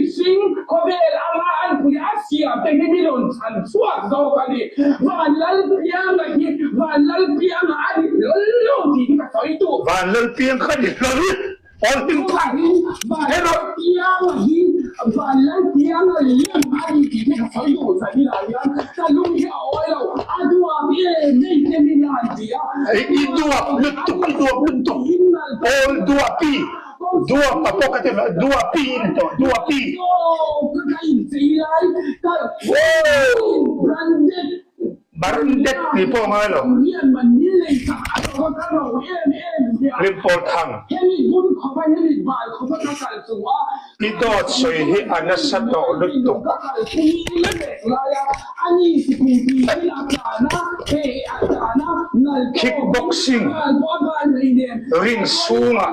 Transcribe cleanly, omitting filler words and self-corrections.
sing kobel amaan puya asia te milon chan suak zo kali van lal piang hi van lal piang ali lo ti ka soi tu van lal piang khadi lol on tin thang hello piang hi van lal piang lem ali ti ka soi tu sa ni la ya ta lung ya oi lo adua ye nei te ni la dia ai idua lutuk all dua pi dua papokate dua pi into dua pi Barandet ni po ngalo limpol thang ito soy hi anasato lutuk kickboxing ring sunga